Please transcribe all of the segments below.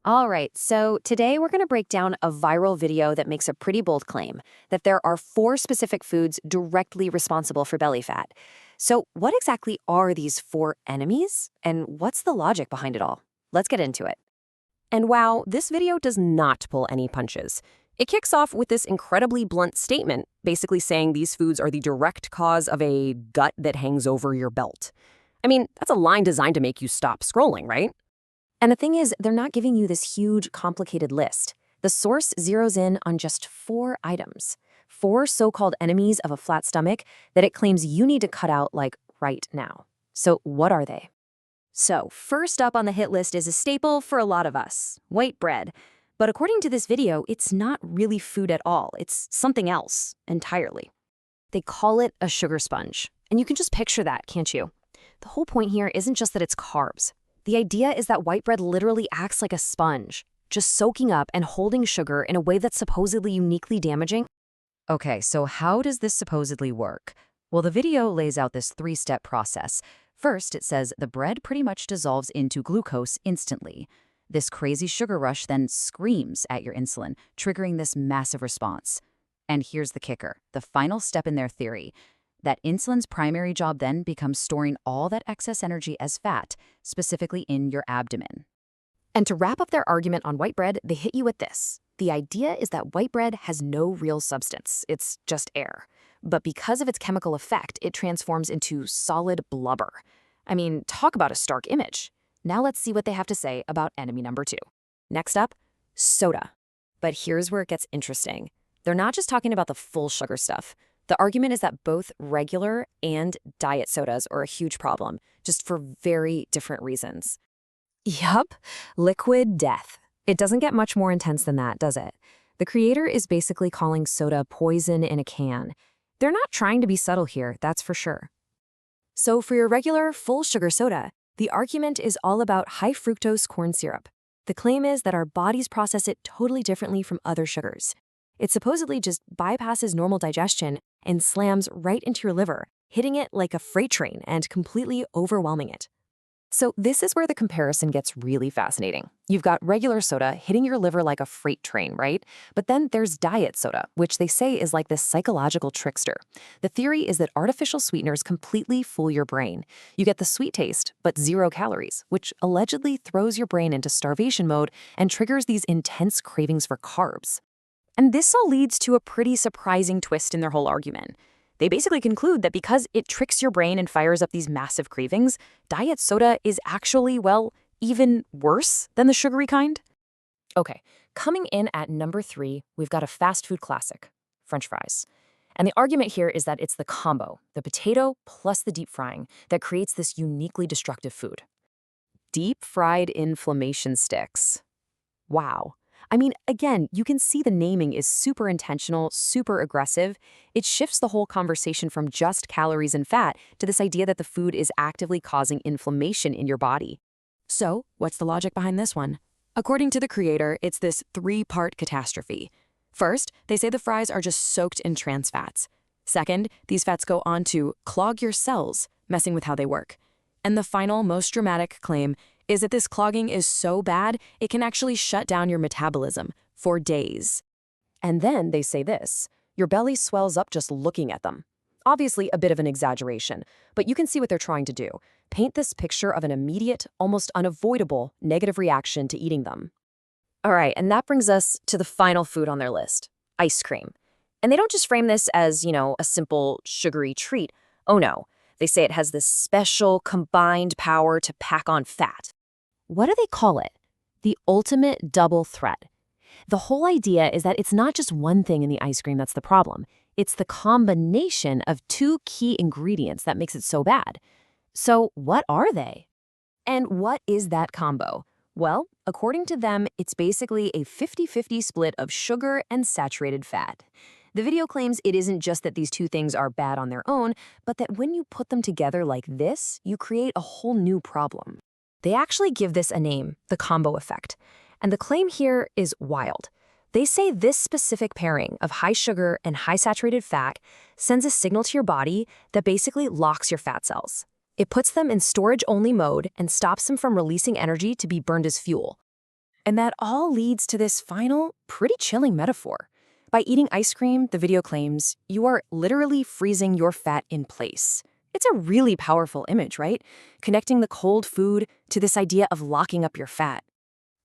All right, so today we're going to break down a viral video that makes a pretty bold claim that there are four specific foods directly responsible for belly fat. So, what exactly are these four enemies, and what's the logic behind it all? Let's get into it. And wow, this video does not pull any punches. It kicks off with this incredibly blunt statement, basically saying these foods are the direct cause of a gut that hangs over your belt. I mean, that's a line designed to make you stop scrolling, right? And the thing is, they're not giving you this huge, complicated list. The source zeroes in on just four items, four so called enemies of a flat stomach that it claims you need to cut out, like, right now. So, what are they? So, first up on the hit list is a staple for a lot of us, white bread. But according to this video, it's not really food at all. It's something else entirely. They call it a sugar sponge. And you can just picture that, can't you? The whole point here isn't just that it's carbs. The idea is that white bread literally acts like a sponge, just soaking up and holding sugar in a way that's supposedly uniquely damaging. Okay, so how does this supposedly work? Well, the video lays out this three-step process. First, it says the bread pretty much dissolves into glucose instantly. This crazy sugar rush then screams at your insulin, triggering this massive response. And here's the kicker, the final step in their theory, that insulin's primary job then becomes storing all that excess energy as fat, specifically in your abdomen. And to wrap up their argument on white bread, they hit you with this. The idea is that white bread has no real substance, it's just air. But because of its chemical effect, it transforms into solid blubber. I mean, talk about a stark image. Now let's see what they have to say about enemy number two. Next up, soda. But here's where it gets interesting. They're not just talking about the full sugar stuff. The argument is that both regular and diet sodas are a huge problem, just for very different reasons. Yup, liquid death. It doesn't get much more intense than that, does it? The creator is basically calling soda poison in a can. They're not trying to be subtle here, that's for sure. So for your regular full sugar soda, the argument is all about high fructose corn syrup. The claim is that our bodies process it totally differently from other sugars. It supposedly just bypasses normal digestion and slams right into your liver, hitting it like a freight train and completely overwhelming it. So this is where the comparison gets really fascinating. You've got regular soda hitting your liver like a freight train, right? But then there's diet soda, which they say is like this psychological trickster. The theory is that artificial sweeteners completely fool your brain. You get the sweet taste, but 0 calories, which allegedly throws your brain into starvation mode and triggers these intense cravings for carbs. And this all leads to a pretty surprising twist in their whole argument. They basically conclude that because it tricks your brain and fires up these massive cravings, diet soda is actually, well, even worse than the sugary kind. Okay, coming in at number 3, we've got a fast food classic, French fries. And the argument here is that it's the combo, the potato plus the deep frying, that creates this uniquely destructive food. Deep fried inflammation sticks. Wow. I mean, again, you can see the naming is super intentional, super aggressive. It shifts the whole conversation from just calories and fat to this idea that the food is actively causing inflammation in your body. So, what's the logic behind this one? According to the creator, it's this 3-part catastrophe. First, they say the fries are just soaked in trans fats. Second, these fats go on to clog your cells, messing with how they work. And the final, most dramatic claim is that this clogging is so bad, it can actually shut down your metabolism for days. And then they say this, your belly swells up just looking at them. Obviously a bit of an exaggeration, but you can see what they're trying to do. Paint this picture of an immediate, almost unavoidable negative reaction to eating them. All right, and that brings us to the final food on their list, ice cream. And they don't just frame this as, a simple sugary treat. Oh no, they say it has this special combined power to pack on fat. What do they call it? The ultimate double threat. The whole idea is that it's not just one thing in the ice cream that's the problem. It's the combination of 2 key ingredients that makes it so bad. So what are they? And what is that combo? Well, according to them, it's basically a 50-50 split of sugar and saturated fat. The video claims it isn't just that these 2 things are bad on their own, but that when you put them together like this, you create a whole new problem. They actually give this a name, the combo effect. And the claim here is wild. They say this specific pairing of high sugar and high saturated fat sends a signal to your body that basically locks your fat cells. It puts them in storage-only mode and stops them from releasing energy to be burned as fuel. And that all leads to this final, pretty chilling metaphor. By eating ice cream, the video claims, you are literally freezing your fat in place. It's a really powerful image, right? Connecting the cold food to this idea of locking up your fat.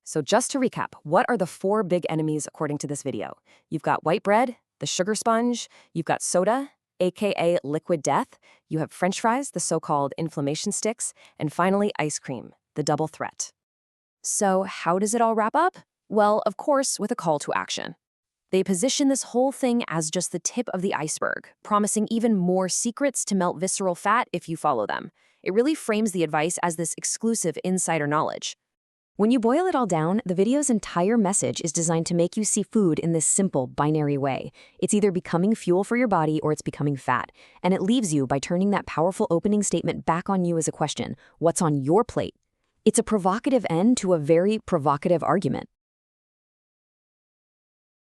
So just to recap, what are the 4 big enemies according to this video? You've got white bread, the sugar sponge, you've got soda, aka liquid death, you have French fries, the so-called inflammation sticks, and finally ice cream, the double threat. So how does it all wrap up? Well, of course, with a call to action. They position this whole thing as just the tip of the iceberg, promising even more secrets to melt visceral fat if you follow them. It really frames the advice as this exclusive insider knowledge. When you boil it all down, the video's entire message is designed to make you see food in this simple, binary way. It's either becoming fuel for your body or it's becoming fat. And it leaves you by turning that powerful opening statement back on you as a question: what's on your plate? It's a provocative end to a very provocative argument.